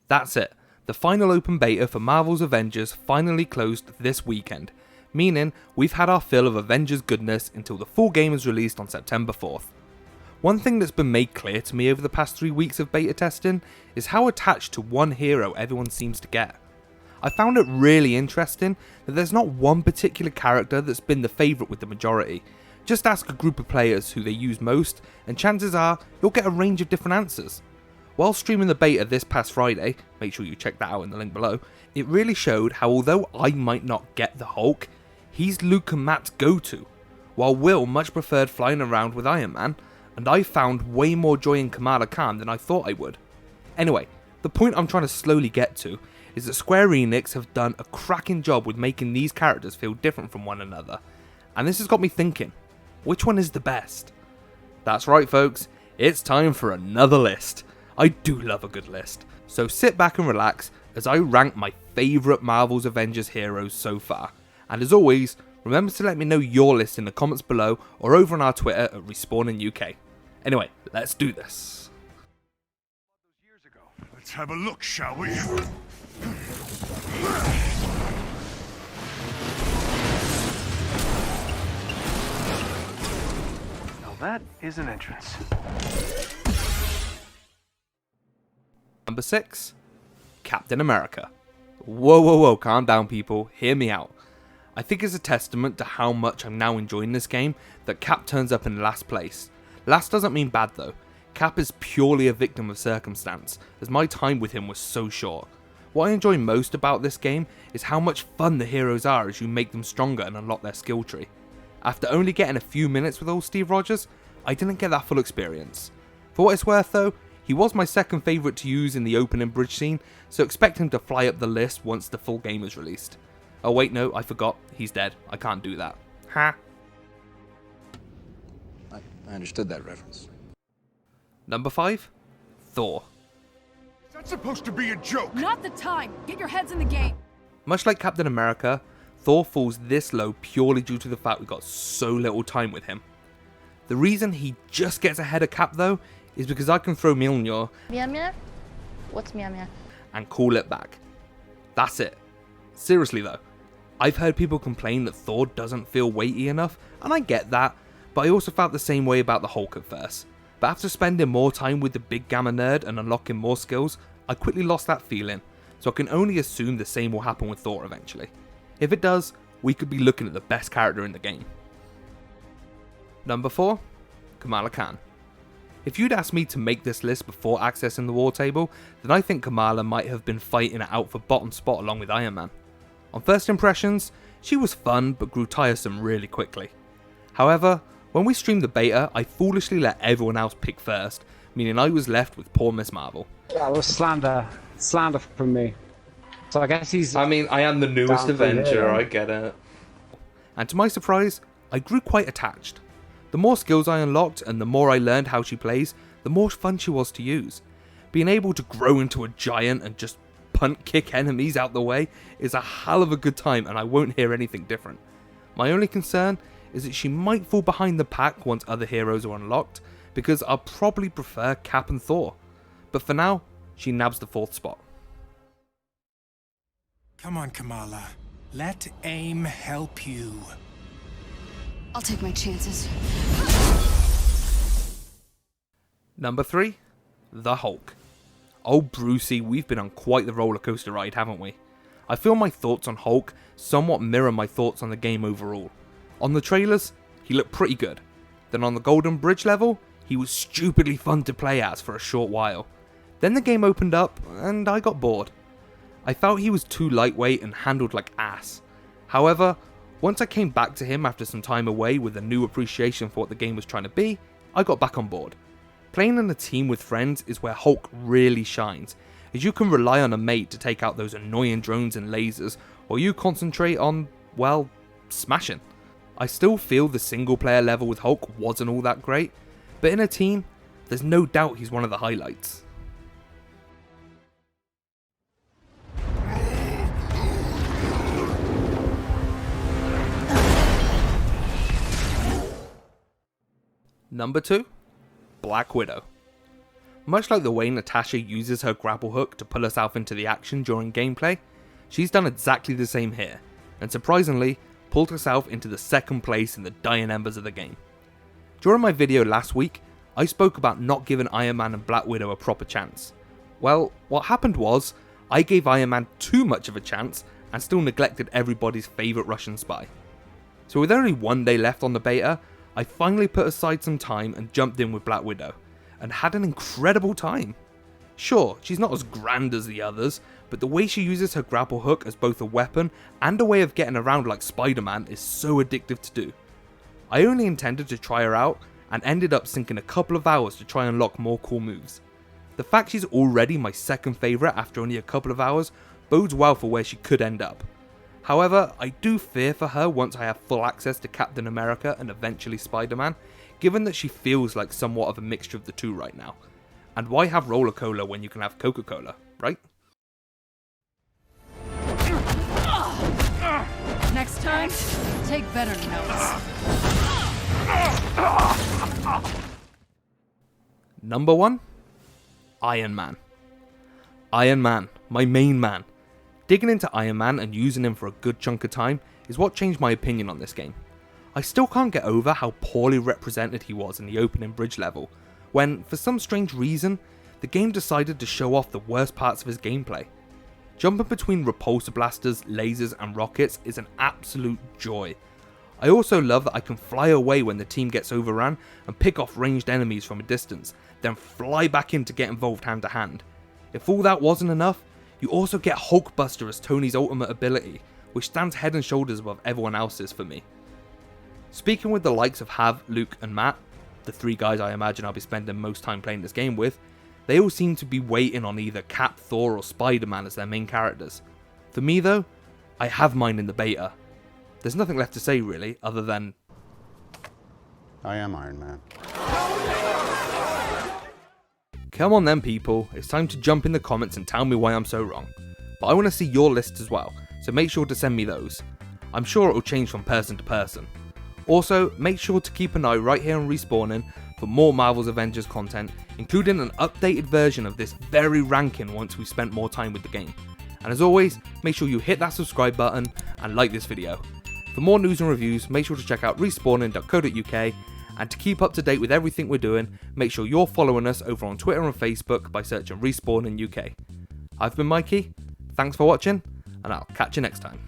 That's it, the final open beta for Marvel's Avengers finally closed this weekend, meaning we've had our fill of Avengers goodness until the full game is released on September 4th. One thing that's been made clear to me over the past 3 weeks of beta testing is how attached to one hero everyone seems to get. I found it really interesting that there's not one particular character that's been the favourite with the majority. Just ask a group of players who they use most and chances are you'll get a range of different answers. While streaming the beta this past Friday, make sure you check that out in the link below, it really showed how although I might not get the Hulk, he's Luke and Matt's go-to, while Will much preferred flying around with Iron Man, and I found way more joy in Kamala Khan than I thought I would. Anyway, the point I'm trying to slowly get to is that Square Enix have done a cracking job with making these characters feel different from one another, and this has got me thinking, which one is the best? That's right folks, it's time for another list. I do love a good list, so sit back and relax as I rank my favourite Marvel's Avengers heroes so far, and as always, remember to let me know your list in the comments below or over on our Twitter at RespawninUK. Anyway, let's do this. Let's have a look, shall we? Now that is an entrance. Number 6, Captain America. Whoa, calm down people, hear me out. I think it's a testament to how much I'm now enjoying this game that Cap turns up in last place. Last doesn't mean bad though. Cap is purely a victim of circumstance, as my time with him was so short. What I enjoy most about this game is how much fun the heroes are as you make them stronger and unlock their skill tree. After only getting a few minutes with old Steve Rogers, I didn't get that full experience. For what it's worth though, he was my second favourite to use in the opening bridge scene, so expect him to fly up the list once the full game is released. Oh wait, no, I forgot, he's dead, I can't do that. Ha! I understood that reference. Number 5, Thor. Is that supposed to be a joke? Not the time! Get your heads in the game! Much like Captain America, Thor falls this low purely due to the fact we got so little time with him. The reason he just gets ahead of Cap though, is because I can throw Mjolnir Mjolnir? What's Mjolnir? and call it back. That's it. Seriously though, I've heard people complain that Thor doesn't feel weighty enough, and I get that, but I also felt the same way about the Hulk at first. But after spending more time with the big gamma nerd and unlocking more skills, I quickly lost that feeling, so I can only assume the same will happen with Thor eventually. If it does, we could be looking at the best character in the game. Number 4, Kamala Khan. If you'd asked me to make this list before accessing the war table, then I think Kamala might have been fighting it out for bottom spot along with Iron Man. On first impressions, she was fun but grew tiresome really quickly. However, when we streamed the beta, I foolishly let everyone else pick first, meaning I was left with poor Miss Marvel. That was slander from me. So I guess he's... I mean, I am the newest Avenger, I get it. And to my surprise, I grew quite attached. The more skills I unlocked and the more I learned how she plays, the more fun she was to use. Being able to grow into a giant and just punt kick enemies out the way is a hell of a good time, and I won't hear anything different. My only concern is that she might fall behind the pack once other heroes are unlocked, because I'll probably prefer Cap and Thor. But for now, she nabs the 4th spot. Come on, Kamala. Let AIM help you. I'll take my chances. Number 3, the Hulk. Oh Brucey, we've been on quite the roller coaster ride, haven't we? I feel my thoughts on Hulk somewhat mirror my thoughts on the game overall. On the trailers, he looked pretty good. Then on the Golden Bridge level, he was stupidly fun to play as for a short while. Then the game opened up, and I got bored. I felt he was too lightweight and handled like ass. However, once I came back to him after some time away with a new appreciation for what the game was trying to be, I got back on board. Playing in a team with friends is where Hulk really shines, as you can rely on a mate to take out those annoying drones and lasers, while you concentrate on, well, smashing. I still feel the single player level with Hulk wasn't all that great, but in a team, there's no doubt he's one of the highlights. Number 2, Black Widow. Much like the way Natasha uses her grapple hook to pull herself into the action during gameplay, she's done exactly the same here, and surprisingly, pulled herself into the second place in the dying embers of the game. During my video last week, I spoke about not giving Iron Man and Black Widow a proper chance. Well, what happened was, I gave Iron Man too much of a chance and still neglected everybody's favourite Russian spy. So with only one day left on the beta, I finally put aside some time and jumped in with Black Widow, and had an incredible time. Sure, she's not as grand as the others, but the way she uses her grapple hook as both a weapon and a way of getting around like Spider-Man is so addictive to do. I only intended to try her out, and ended up sinking a couple of hours to try and unlock more cool moves. The fact she's already my second favourite after only a couple of hours bodes well for where she could end up. However, I do fear for her once I have full access to Captain America and eventually Spider-Man, given that she feels like somewhat of a mixture of the two right now. And why have Roller Cola when you can have Coca-Cola, right? Next time, take better notes. Number 1. Iron Man. Iron Man, my main man. Digging into Iron Man and using him for a good chunk of time is what changed my opinion on this game. I still can't get over how poorly represented he was in the opening bridge level, when, for some strange reason, the game decided to show off the worst parts of his gameplay. Jumping between repulsor blasters, lasers and rockets is an absolute joy. I also love that I can fly away when the team gets overrun and pick off ranged enemies from a distance, then fly back in to get involved hand to hand. If all that wasn't enough, you also get Hulkbuster as Tony's ultimate ability, which stands head and shoulders above everyone else's for me. Speaking with the likes of Hav, Luke and Matt, the 3 guys I imagine I'll be spending most time playing this game with, they all seem to be waiting on either Cap, Thor or Spider-Man as their main characters. For me though, I have mine in the beta. There's nothing left to say really, other than I am Iron Man. come on then people, it's time to jump in the comments and tell me why I'm so wrong. But I want to see your lists as well, so make sure to send me those. I'm sure it will change from person to person. Also, make sure to keep an eye right here on Respawning for more Marvel's Avengers content, including an updated version of this very ranking once we've spent more time with the game. And as always, make sure you hit that subscribe button and like this video. For more news and reviews, make sure to check out respawning.co.uk, and to keep up to date with everything we're doing, make sure you're following us over on Twitter and Facebook by searching Respawning UK. I've been Mikey, thanks for watching, and I'll catch you next time.